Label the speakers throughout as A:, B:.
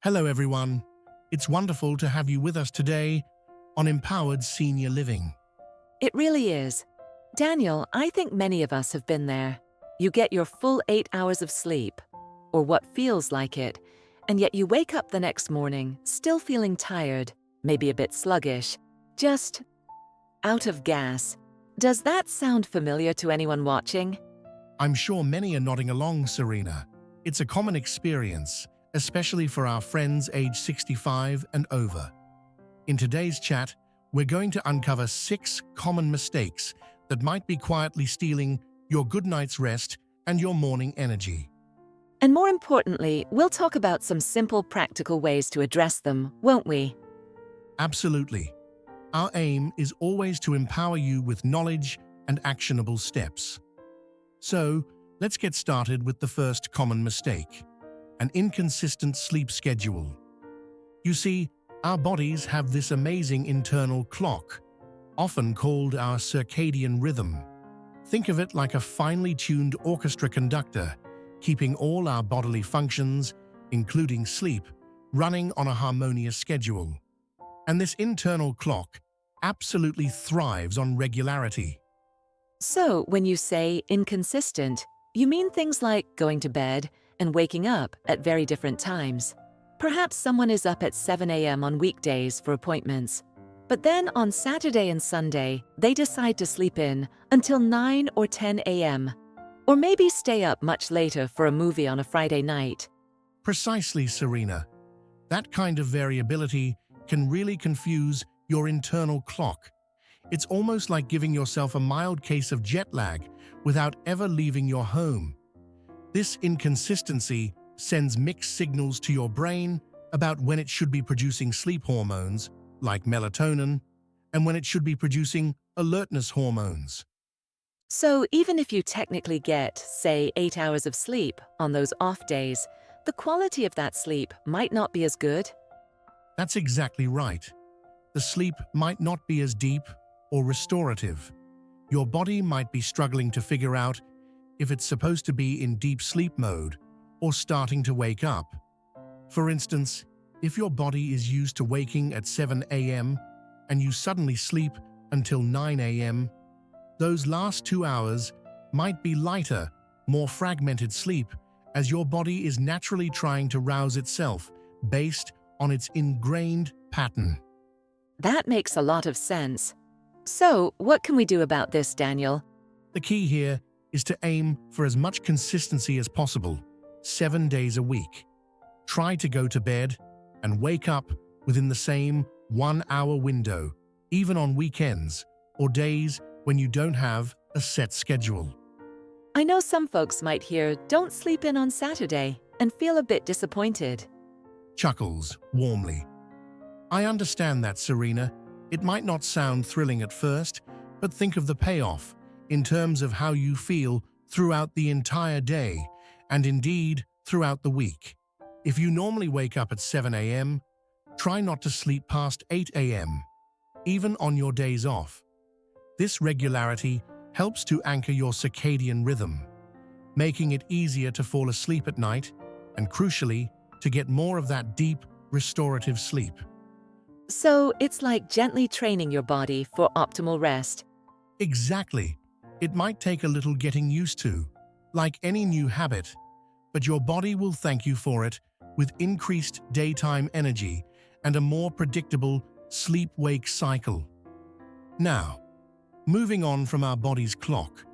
A: Hello, everyone. It's wonderful to have you with us today on Empowered Senior Living.
B: It really is. Daniel, I think many of us have been there. You get your full 8 hours of sleep, or what feels like it, and yet you wake up the next morning still feeling tired, maybe a bit sluggish, just out of gas. Does that sound familiar to anyone watching?
A: I'm sure many are nodding along, Serena. It's a common experience, especially for our friends aged 65 and over. In today's chat, we're going to uncover 6 common mistakes that might be quietly stealing your good night's rest and your morning energy.
B: And more importantly, we'll talk about some simple, practical ways to address them, won't we?
A: Absolutely. Our aim is always to empower you with knowledge and actionable steps. So, let's get started with the first common mistake: an inconsistent sleep schedule. You see, our bodies have this amazing internal clock, often called our circadian rhythm. Think of it like a finely tuned orchestra conductor, keeping all our bodily functions, including sleep, running on a harmonious schedule. And this internal clock absolutely thrives on regularity.
B: So, when you say inconsistent, you mean things like going to bed and waking up at very different times. Perhaps someone is up at 7 a.m. on weekdays for appointments, but then on Saturday and Sunday, they decide to sleep in until 9 or 10 a.m., or maybe stay up much later for a movie on a Friday night.
A: Precisely, Serena. That kind of variability can really confuse your internal clock. It's almost like giving yourself a mild case of jet lag without ever leaving your home. This inconsistency sends mixed signals to your brain about when it should be producing sleep hormones, like melatonin, and when it should be producing alertness hormones.
B: So even if you technically get, say, 8 hours of sleep on those off days, the quality of that sleep might not be as good.
A: That's exactly right. The sleep might not be as deep or restorative. Your body might be struggling to figure out if it's supposed to be in deep sleep mode or starting to wake up. For instance, if your body is used to waking at 7 a.m. and you suddenly sleep until 9 a.m., those last 2 hours might be lighter, more fragmented sleep, as your body is naturally trying to rouse itself based on its ingrained pattern.
B: That makes a lot of sense. So, what can we do about this, Daniel?
A: The key here is to aim for as much consistency as possible, 7 days a week. Try to go to bed and wake up within the same 1-hour window, even on weekends or days when you don't have a set schedule.
B: I know some folks might hear, "Don't sleep in on Saturday," and feel a bit disappointed.
A: Chuckles warmly. I understand that, Serena. It might not sound thrilling at first, but think of the payoff in terms of how you feel throughout the entire day, and indeed throughout the week. If you normally wake up at 7 a.m., try not to sleep past 8 a.m., even on your days off. This regularity helps to anchor your circadian rhythm, making it easier to fall asleep at night and, crucially, to get more of that deep, restorative sleep.
B: So, it's like gently training your body for optimal rest.
A: Exactly. It might take a little getting used to, like any new habit, but your body will thank you for it with increased daytime energy and a more predictable sleep-wake cycle. Now, moving on from our body's clock,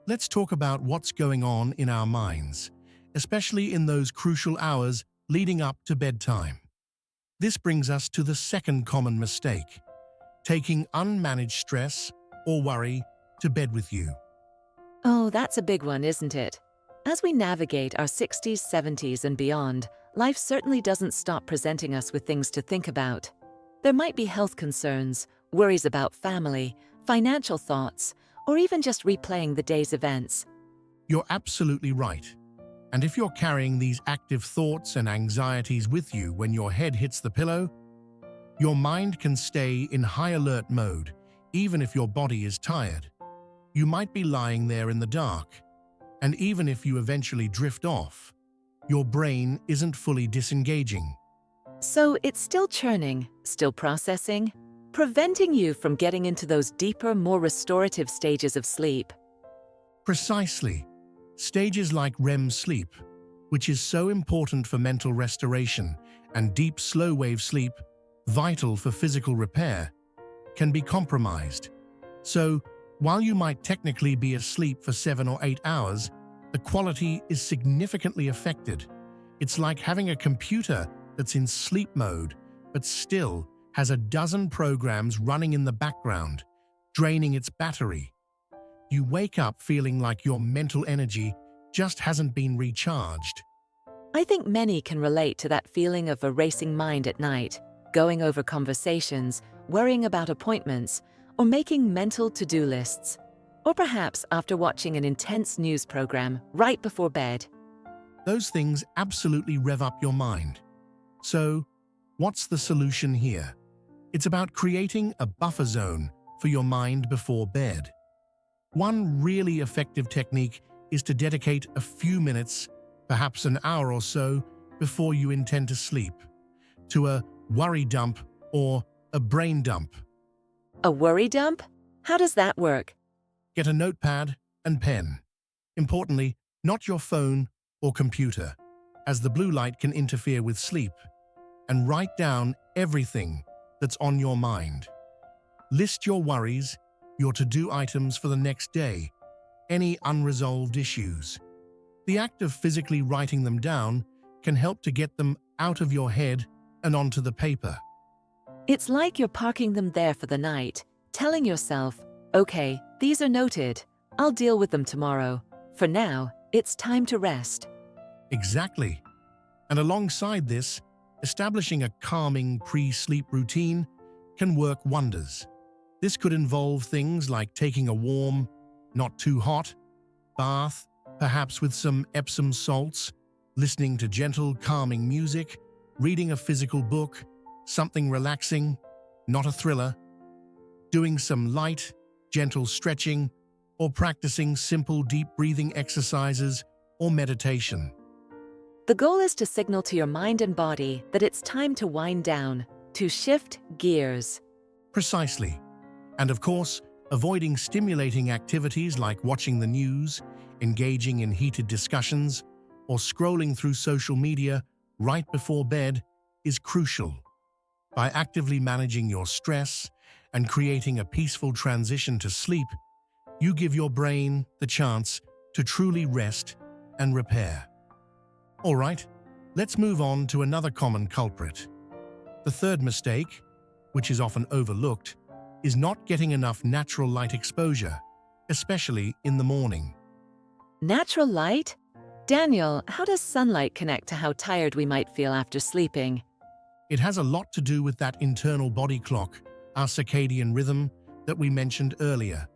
A: let's talk about what's going on in our minds, especially in those crucial hours leading up to bedtime. This brings us to the second common mistake: taking unmanaged stress or worry to bed with you.
B: Oh, that's a big one, isn't it? As we navigate our 60s, 70s, and beyond, life certainly doesn't stop presenting us with things to think about. There might be health concerns, worries about family, financial thoughts, or even just replaying the day's events.
A: You're absolutely right. And if you're carrying these active thoughts and anxieties with you when your head hits the pillow, your mind can stay in high alert mode, even if your body is tired. You might be lying there in the dark, and even if you eventually drift off, your brain isn't fully disengaging.
B: So it's still churning, still processing, preventing you from getting into those deeper, more restorative stages of sleep.
A: Precisely. Stages like REM sleep, which is so important for mental restoration, and deep slow-wave sleep, vital for physical repair, can be compromised. So, while you might technically be asleep for 7 or 8 hours, the quality is significantly affected. It's like having a computer that's in sleep mode, but still has a dozen programs running in the background, draining its battery. You wake up feeling like your mental energy just hasn't been recharged.
B: I think many can relate to that feeling of a racing mind at night, going over conversations, worrying about appointments, or making mental to-do lists. Or perhaps after watching an intense news program right before bed.
A: Those things absolutely rev up your mind. So, what's the solution here? It's about creating a buffer zone for your mind before bed. One really effective technique is to dedicate a few minutes, perhaps an hour or so, before you intend to sleep, to a worry dump or a brain dump.
B: A worry dump? How does that work?
A: Get a notepad and pen. Importantly, not your phone or computer, as the blue light can interfere with sleep, and write down everything that's on your mind. List your worries, your to-do items for the next day, any unresolved issues. The act of physically writing them down can help to get them out of your head and onto the paper.
B: It's like you're parking them there for the night, telling yourself, okay, these are noted. I'll deal with them tomorrow. For now, it's time to rest.
A: Exactly. And alongside this, establishing a calming pre-sleep routine can work wonders. This could involve things like taking a warm, not too hot, bath, perhaps with some Epsom salts, listening to gentle, calming music, reading a physical book, something relaxing, not a thriller, doing some light, gentle stretching, or practicing simple deep breathing exercises or meditation.
B: The goal is to signal to your mind and body that it's time to wind down, to shift gears.
A: Precisely. And of course, avoiding stimulating activities like watching the news, engaging in heated discussions, or scrolling through social media right before bed is crucial. By actively managing your stress and creating a peaceful transition to sleep, you give your brain the chance to truly rest and repair. All right, let's move on to another common culprit. The third mistake, which is often overlooked, is not getting enough natural light exposure, especially in the morning.
B: Natural light? Daniel, how does sunlight connect to how tired we might feel after sleeping?
A: It has a lot to do with that internal body clock, our circadian rhythm that we mentioned earlier.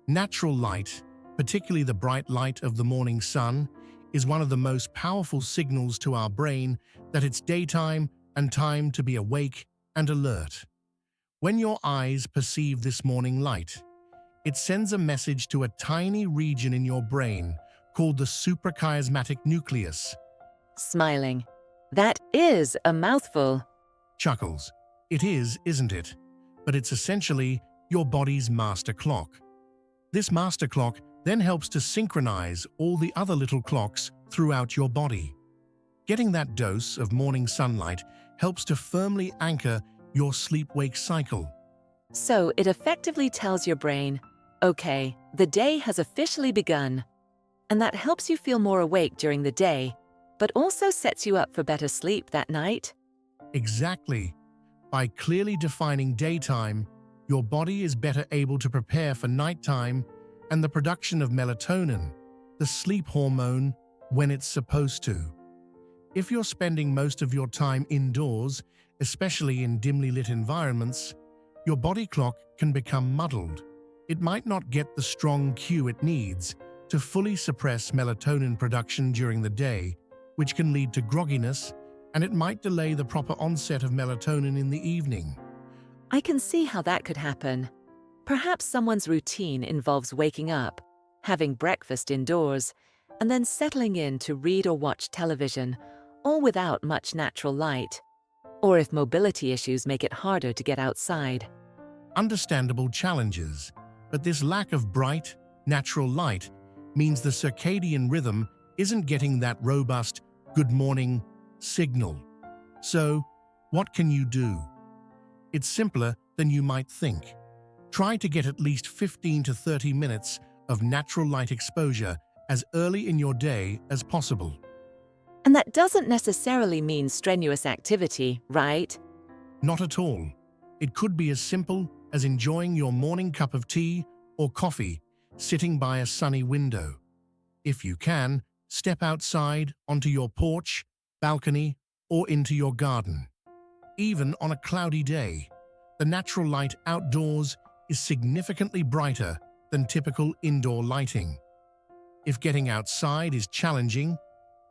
A: Natural light, particularly the bright light of the morning sun, is one of the most powerful signals to our brain that it's daytime and time to be awake and alert. When your eyes perceive this morning light, it sends a message to a tiny region in your brain called the suprachiasmatic nucleus.
B: Smiling. That is a mouthful.
A: Chuckles. It is, isn't it? But it's essentially your body's master clock. This master clock then helps to synchronize all the other little clocks throughout your body. Getting that dose of morning sunlight helps to firmly anchor your sleep-wake cycle.
B: So it effectively tells your brain, okay, the day has officially begun. And that helps you feel more awake during the day, but also sets you up for better sleep that night.
A: Exactly. By clearly defining daytime, your body is better able to prepare for nighttime and the production of melatonin, the sleep hormone, when it's supposed to. If you're spending most of your time indoors, especially in dimly lit environments, your body clock can become muddled. It might not get the strong cue it needs to fully suppress melatonin production during the day, which can lead to grogginess, and it might delay the proper onset of melatonin in the evening.
B: I can see how that could happen. Perhaps someone's routine involves waking up, having breakfast indoors, and then settling in to read or watch television, all without much natural light. or if mobility issues make it harder to get outside.
A: Understandable challenges, but this lack of bright, natural light means the circadian rhythm isn't getting that robust good morning signal. So, what can you do? It's simpler than you might think. Try to get at least 15 to 30 minutes of natural light exposure as early in your day as possible.
B: And that doesn't necessarily mean strenuous activity, right?
A: Not at all. It could be as simple as enjoying your morning cup of tea or coffee sitting by a sunny window. If you can, step outside onto your porch, balcony, or into your garden. Even on a cloudy day, the natural light outdoors is significantly brighter than typical indoor lighting. If getting outside is challenging,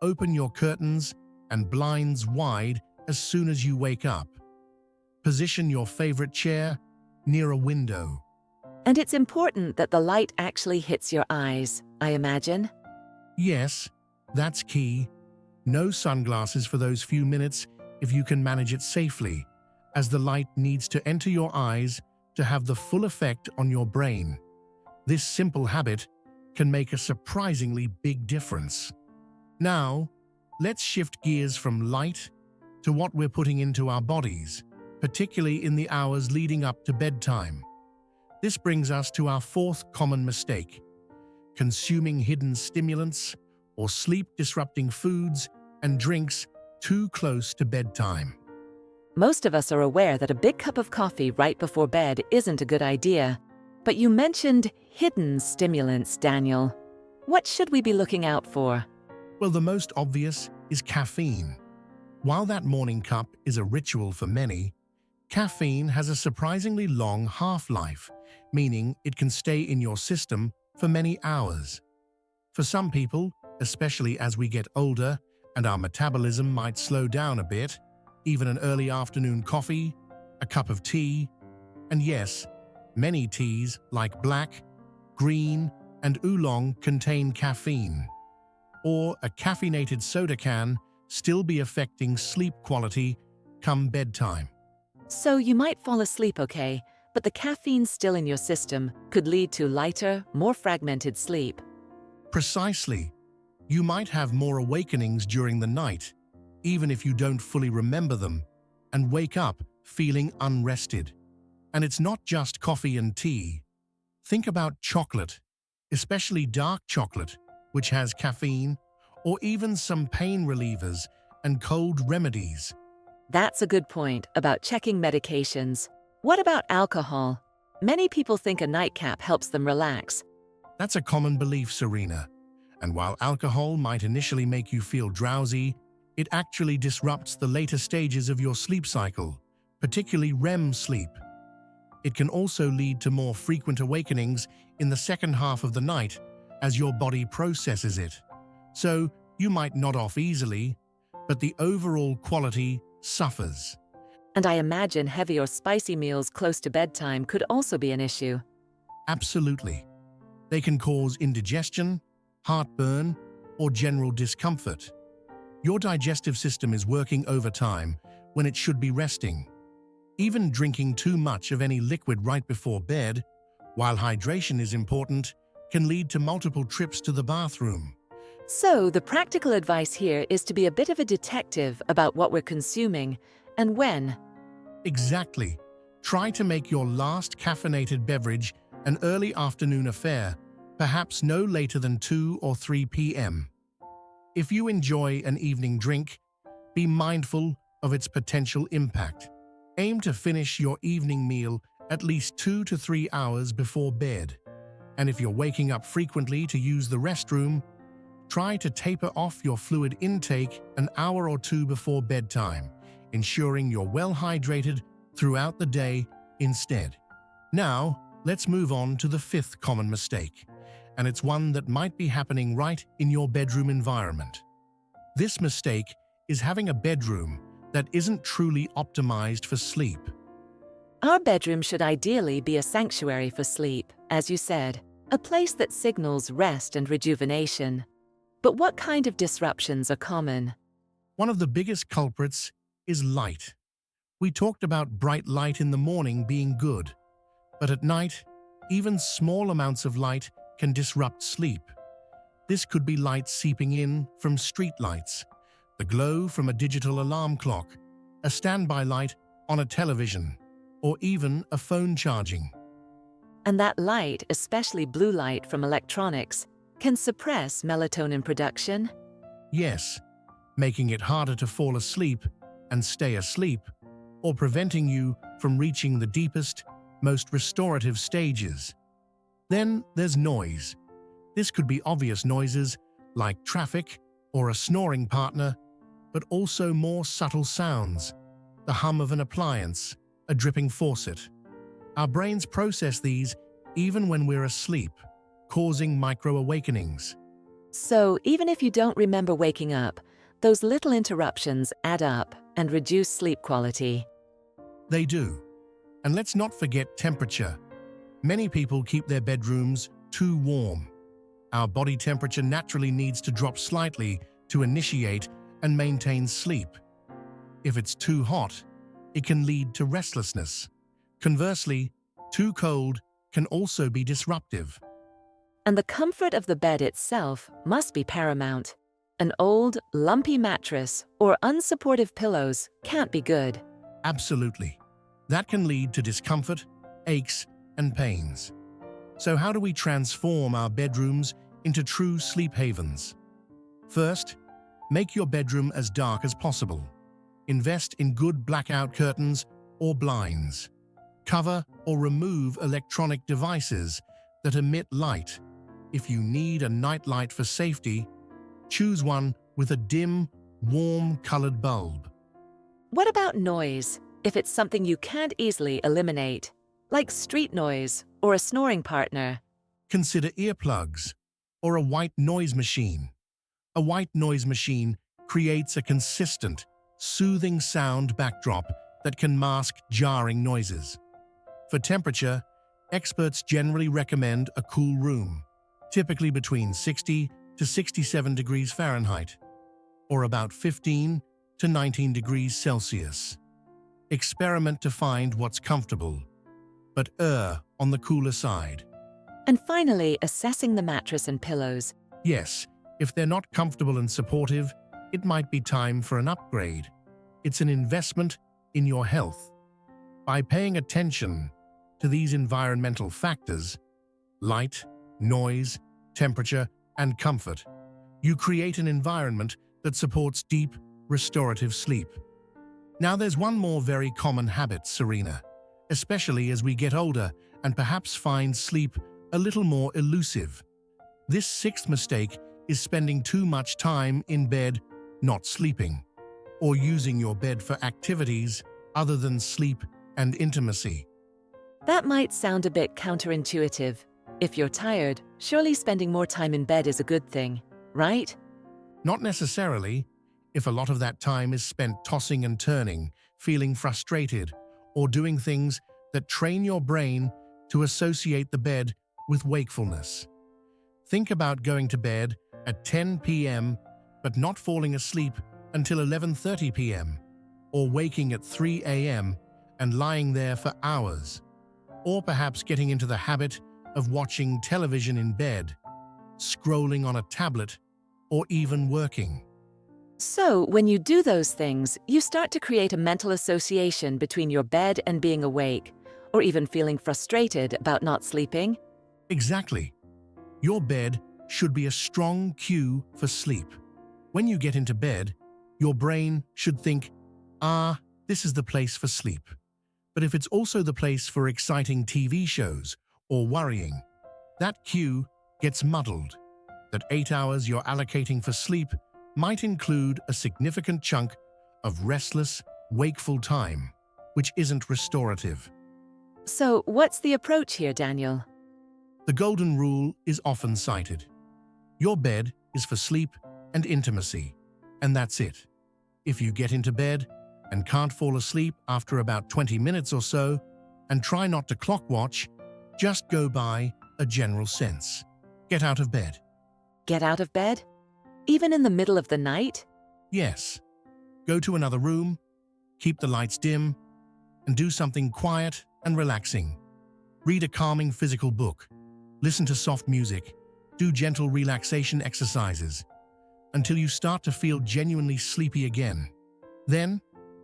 A: open your curtains and blinds wide as soon as you wake up. Position your favorite chair near a window.
B: And it's important that the light actually hits your eyes, I imagine.
A: Yes, that's key. No sunglasses for those few minutes if you can manage it safely, as the light needs to enter your eyes to have the full effect on your brain. This simple habit can make a surprisingly big difference. Now, let's shift gears from light to what we're putting into our bodies, particularly in the hours leading up to bedtime. This brings us to our fourth common mistake: consuming hidden stimulants or sleep-disrupting foods and drinks too close to bedtime.
B: Most of us are aware that a big cup of coffee right before bed isn't a good idea. But you mentioned hidden stimulants, Daniel. What should we be looking out for?
A: Well, the most obvious is caffeine. While that morning cup is a ritual for many, caffeine has a surprisingly long half-life, meaning it can stay in your system for many hours. For some people, especially as we get older and our metabolism might slow down a bit, even an early afternoon coffee, a cup of tea, and yes, many teas like black, green, and oolong contain caffeine. Or a caffeinated soda can still be affecting sleep quality come bedtime.
B: So you might fall asleep okay, but the caffeine still in your system could lead to lighter, more fragmented sleep.
A: Precisely. You might have more awakenings during the night, even if you don't fully remember them, and wake up feeling unrested. And it's not just coffee and tea. Think about chocolate, especially dark chocolate, which has caffeine, or even some pain relievers and cold remedies.
B: That's a good point about checking medications. What about alcohol? Many people think a nightcap helps them relax.
A: That's a common belief, Serena. And while alcohol might initially make you feel drowsy, it actually disrupts the later stages of your sleep cycle, particularly REM sleep. It can also lead to more frequent awakenings in the second half of the night as your body processes it. So you might nod off easily, but the overall quality suffers.
B: And I imagine heavy or spicy meals close to bedtime could also be an issue.
A: Absolutely. They can cause indigestion, heartburn, or general discomfort. Your digestive system is working overtime when it should be resting. Even drinking too much of any liquid right before bed, while hydration is important, can lead to multiple trips to the bathroom.
B: So the practical advice here is to be a bit of a detective about what we're consuming and when.
A: Exactly. Try to make your last caffeinated beverage an early afternoon affair, perhaps no later than 2 or 3 p.m. If you enjoy an evening drink, be mindful of its potential impact. Aim to finish your evening meal at least 2 to 3 hours before bed. And if you're waking up frequently to use the restroom, try to taper off your fluid intake an hour or two before bedtime, ensuring you're well hydrated throughout the day instead. Now, let's move on to the fifth common mistake, and it's one that might be happening right in your bedroom environment. This mistake is having a bedroom that isn't truly optimized for sleep.
B: Our bedroom should ideally be a sanctuary for sleep, as you said, a place that signals rest and rejuvenation. But what kind of disruptions are common?
A: One of the biggest culprits is light. We talked about bright light in the morning being good, but at night, even small amounts of light can disrupt sleep. This could be light seeping in from street lights, the glow from a digital alarm clock, a standby light on a television, or even a phone charging.
B: And that light, especially blue light from electronics, can suppress melatonin production.
A: Yes, making it harder to fall asleep and stay asleep, or preventing you from reaching the deepest, most restorative stages. Then there's noise. This could be obvious noises like traffic or a snoring partner, but also more subtle sounds, the hum of an appliance, a dripping faucet. Our brains process these even when we're asleep, causing micro-awakenings.
B: So even if you don't remember waking up, those little interruptions add up and reduce sleep quality.
A: They do. And let's not forget temperature. Many people keep their bedrooms too warm. Our body temperature naturally needs to drop slightly to initiate and maintain sleep. If it's too hot, it can lead to restlessness. Conversely, too cold can also be disruptive.
B: And the comfort of the bed itself must be paramount. An old, lumpy mattress or unsupportive pillows can't be good.
A: Absolutely. That can lead to discomfort, aches, and pains. So how do we transform our bedrooms into true sleep havens? First, make your bedroom as dark as possible. Invest in good blackout curtains or blinds. Cover or remove electronic devices that emit light. If you need a nightlight for safety, choose one with a dim, warm-colored bulb.
B: What about noise, if it's something you can't easily eliminate, like street noise or a snoring partner?
A: Consider earplugs or a white noise machine. A white noise machine creates a consistent, soothing sound backdrop that can mask jarring noises. For temperature, experts generally recommend a cool room, typically between 60 to 67 degrees Fahrenheit, or about 15 to 19 degrees Celsius. Experiment to find what's comfortable, but err on the cooler side.
B: And finally, assessing the mattress and pillows.
A: Yes, if they're not comfortable and supportive, it might be time for an upgrade. It's an investment in your health. By paying attention to these environmental factors, light, noise, temperature, and comfort, you create an environment that supports deep, restorative sleep. Now there's one more very common habit, Serena, especially as we get older and perhaps find sleep a little more elusive. This sixth mistake is spending too much time in bed not sleeping, or using your bed for activities other than sleep and intimacy.
B: That might sound a bit counterintuitive. If you're tired, surely spending more time in bed is a good thing, right?
A: Not necessarily, if a lot of that time is spent tossing and turning, feeling frustrated, or doing things that train your brain to associate the bed with wakefulness. Think about going to bed at 10 p.m. but not falling asleep until 11:30 p.m., or waking at 3 a.m. and lying there for hours, or perhaps getting into the habit of watching television in bed, scrolling on a tablet, or even working.
B: So, when you do those things, you start to create a mental association between your bed and being awake, or even feeling frustrated about not sleeping.
A: Exactly. Your bed should be a strong cue for sleep. When you get into bed, your brain should think, this is the place for sleep. But if it's also the place for exciting TV shows or worrying, that cue gets muddled. That 8 hours you're allocating for sleep might include a significant chunk of restless, wakeful time, which isn't restorative.
B: So, what's the approach here, Daniel?
A: The golden rule is often cited. Your bed is for sleep and intimacy, and that's it. If you get into bed and can't fall asleep after about 20 minutes or so, and try not to clock watch, just go by a general sense. Get out of bed.
B: Get out of bed? Even in the middle of the night?
A: Yes. Go to another room, keep the lights dim, and do something quiet and relaxing. Read a calming physical book, listen to soft music, do gentle relaxation exercises, until you start to feel genuinely sleepy again. Then,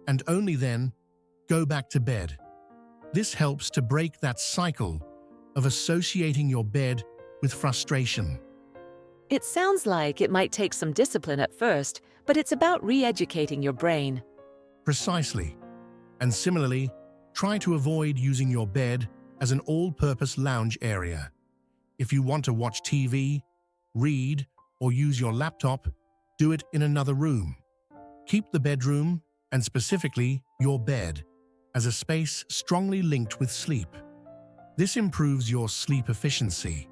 A: and only then, go back to bed. This helps to break that cycle of associating your bed with frustration.
B: It sounds like it might take some discipline at first, but it's about re-educating your brain.
A: Precisely. And similarly, try to avoid using your bed as an all-purpose lounge area. If you want to watch TV, read, or use your laptop, do it in another room. Keep the bedroom, and specifically your bed, as a space strongly linked with sleep. This improves your sleep efficiency,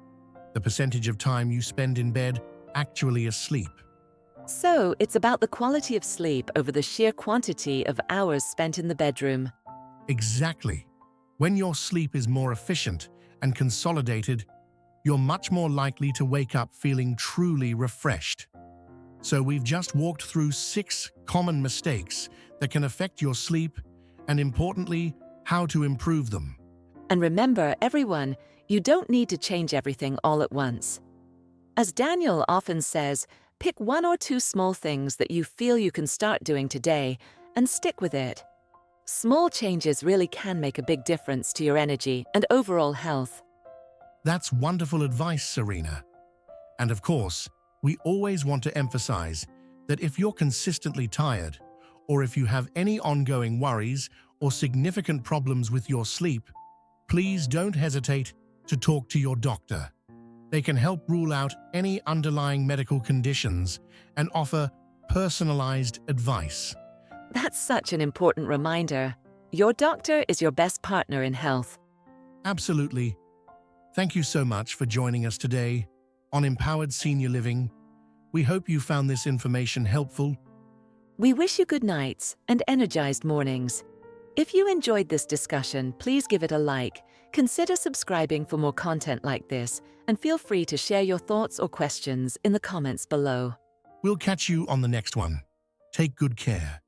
A: the percentage of time you spend in bed actually asleep.
B: So, it's about the quality of sleep over the sheer quantity of hours spent in the bedroom.
A: Exactly. When your sleep is more efficient and consolidated, you're much more likely to wake up feeling truly refreshed. So we've just walked through 6 common mistakes that can affect your sleep and, importantly, how to improve them.
B: And remember, everyone, you don't need to change everything all at once. As Daniel often says, pick 1 or 2 small things that you feel you can start doing today and stick with it. Small changes really can make a big difference to your energy and overall health.
A: That's wonderful advice, Serena. And of course, we always want to emphasize that if you're consistently tired, or if you have any ongoing worries or significant problems with your sleep, please don't hesitate to talk to your doctor. They can help rule out any underlying medical conditions and offer personalized advice.
B: That's such an important reminder. Your doctor is your best partner in health.
A: Absolutely. Thank you so much for joining us today on Empowered Senior Living. We hope you found this information helpful.
B: We wish you good nights and energized mornings. If you enjoyed this discussion, please give it a like, consider subscribing for more content like this, and feel free to share your thoughts or questions in the comments below.
A: We'll catch you on the next one. Take good care.